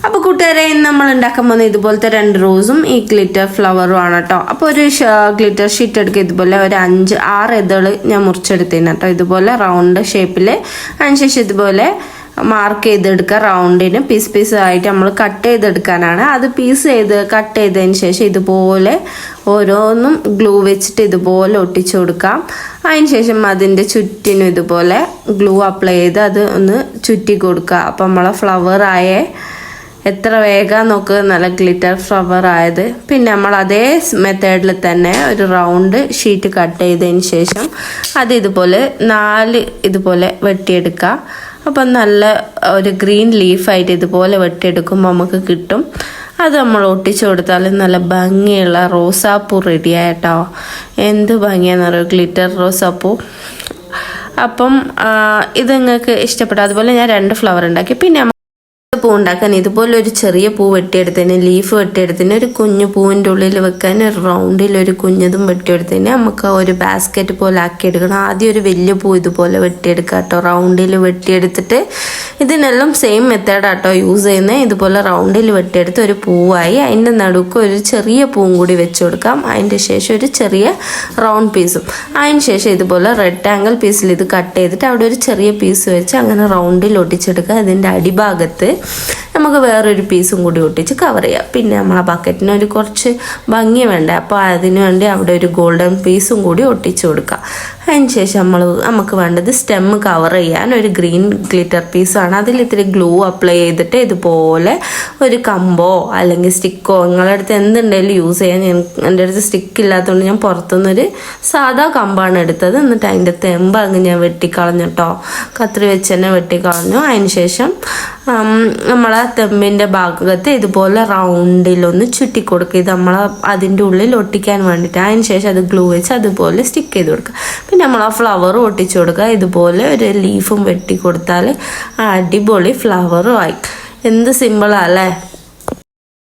അപ്പോൾ കൂട്ടുകാരെ നമ്മൾ ഉണ്ടാക്കാൻ പോകുന്ന ഇതുപോലത്തെ 2 റോസും ഈ ഗ്ലിറ്റർ ഫ്ലവറും ആണ് കേട്ടോ. അപ്പോൾ ഒരു ഗ്ലിറ്റർ ഷീറ്റ് എടുക്കുക. ഇതുപോലെ ഒരു 5-6 ഇതൾ ഞാൻ മുറിച്ചെടുത്തേന് കേട്ടോ. ഇതുപോലെ റൗണ്ട് ഷേപ്പിൽ അതിനുശേഷം ഇതുപോലെ മാർക്ക് ചെയ്തെടുക്കുക. റൗണ്ടിന് പീസ് ആയിട്ട് നമ്മൾ കട്ട് ചെയ്തെടുക്കാനാണ്. അത് കട്ട് ചെയ്തതിന് ശേഷം ഇതുപോലെ ഓരോന്നും ഗ്ലൂ വെച്ചിട്ട് ഇതുപോലെ ഒട്ടിച്ചു കൊടുക്കാം. അതിനുശേഷം അതിൻ്റെ ചുറ്റിനും ഇതുപോലെ ഗ്ലൂ അപ്ലൈ ചെയ്ത് അത് ഒന്ന് ചുറ്റി കൊടുക്കുക. അപ്പം നമ്മളെ ഫ്ലവറായ എത്ര വേഗം നോക്ക്, നല്ല ഗ്ലിറ്റർ ഫ്ലവർ ആയത്. പിന്നെ നമ്മൾ അതേ മെത്തേഡിൽ തന്നെ ഒരു റൗണ്ട് ഷീറ്റ് കട്ട് ചെയ്തതിന് ശേഷം അത് ഇതുപോലെ 4 ഇതുപോലെ വെട്ടിയെടുക്കുക. അപ്പം നല്ല ഒരു ഗ്രീൻ ലീഫായിട്ട് ഇതുപോലെ വെട്ടിയെടുക്കുമ്പോൾ നമുക്ക് കിട്ടും. അത് നമ്മൾ ഒട്ടിച്ചു കൊടുത്താൽ നല്ല ഭംഗിയുള്ള റോസാപ്പൂ റെഡിയായിട്ടോ. എന്ത് ഭംഗിയാണെന്നറിയോ ഗ്ലിറ്റർ റോസാപ്പൂ. അപ്പം ഇത് നിങ്ങൾക്ക് ഇഷ്ടപ്പെട്ടു. അതുപോലെ ഞാൻ 2 ഫ്ലവർ ഉണ്ടാക്കി. പിന്നെ പൂ ഉണ്ടാക്കാൻ ഇതുപോലെ ഒരു ചെറിയ പൂ വെട്ടിയെടുത്തതിന്, ലീഫ് വെട്ടിയെടുത്തതിന്, ഒരു കുഞ്ഞു പൂവിൻ്റെ ഉള്ളിൽ വെക്കാൻ ഒരു റൗണ്ടിൽ ഒരു കുഞ്ഞതും വെട്ടിയെടുത്തതിന് നമുക്ക് ഒരു ബാസ്ക്കറ്റ് പോലെ ആക്കിയെടുക്കണം. ആദ്യം ഒരു വലിയ പൂ ഇതുപോലെ വെട്ടിയെടുക്കുക കേട്ടോ. റൗണ്ടിൽ വെട്ടിയെടുത്തിട്ട് ഇതിനെല്ലാം സെയിം മെത്തേഡാട്ടോ യൂസ് ചെയ്യുന്നത്. ഇതുപോലെ റൗണ്ടിൽ വെട്ടിയെടുത്ത് ഒരു പൂവായി അതിൻ്റെ നടുക്ക് ഒരു ചെറിയ പൂവും കൂടി വെച്ച് കൊടുക്കാം. അതിൻ്റെ ശേഷം ഒരു ചെറിയ റൗണ്ട് പീസും, അതിന് ശേഷം ഇതുപോലെ റെക്റ്റാങ്കിൾ പീസിൽ ഇത് കട്ട് ചെയ്തിട്ട് അവിടെ ഒരു ചെറിയ പീസ് വെച്ച് അങ്ങനെ റൗണ്ടിൽ ഒട്ടിച്ചെടുക്കുക. അതിൻ്റെ അടിഭാഗത്ത് നമുക്ക് വേറൊരു പീസും കൂടി ഒട്ടിച്ച് കവർ ചെയ്യാം. പിന്നെ നമ്മളെ ബക്കറ്റിന് ഒരു കുറച്ച് ഭംഗി വേണ്ടേ, അപ്പോൾ അതിന് വേണ്ടി അവിടെ ഒരു ഗോൾഡൻ പീസും കൂടി ഒട്ടിച്ചു കൊടുക്കാം. അതിന് ശേഷം നമുക്ക് വേണ്ടത് സ്റ്റെം കവർ ചെയ്യാൻ ഒരു ഗ്രീൻ ഗ്ലിറ്റർ പീസാണ്. അതിൽ ഇത്തിരി ഗ്ലൂ അപ്ലൈ ചെയ്തിട്ട് ഇതുപോലെ ഒരു കമ്പോ അല്ലെങ്കിൽ സ്റ്റിക്കോ നിങ്ങളുടെ അടുത്ത് എന്തുണ്ടെങ്കിലും യൂസ് ചെയ്യാൻ. എൻ്റെ അടുത്ത് സ്റ്റിക്ക് ഇല്ലാത്തതുകൊണ്ട് ഞാൻ പുറത്തുനിന്നൊരു സാധാ കമ്പാണ് എടുത്തത്. എന്നിട്ട് അതിൻ്റെ തെമ്പ് അങ്ങ് ഞാൻ വെട്ടിക്കളഞ്ഞു കേട്ടോ. കത്രി വെച്ച് തന്നെ വെട്ടിക്കളഞ്ഞു. അതിന് ശേഷം നമ്മളെ തെമ്പിൻ്റെ ഭാഗത്ത് ഇതുപോലെ റൗണ്ടിലൊന്ന് ചുറ്റി കൊടുക്കുക. ഇത് അതിൻ്റെ ഉള്ളിൽ ഒട്ടിക്കാൻ വേണ്ടിയിട്ട്. അതിന് ശേഷം അത് ഗ്ലൂ വെച്ച് അതുപോലെ സ്റ്റിക്ക് ചെയ്ത് കൊടുക്കുക. പിന്നെ നമ്മൾ ആ ഫ്ലവർ ഒട്ടിച്ചു കൊടുക്കുക. ഇതുപോലെ ഒരു ലീഫും വെട്ടി കൊടുത്താൽ അടിപൊളി ഫ്ലവറും ആയി. എന്ത് സിമ്പിളാ അല്ലേ.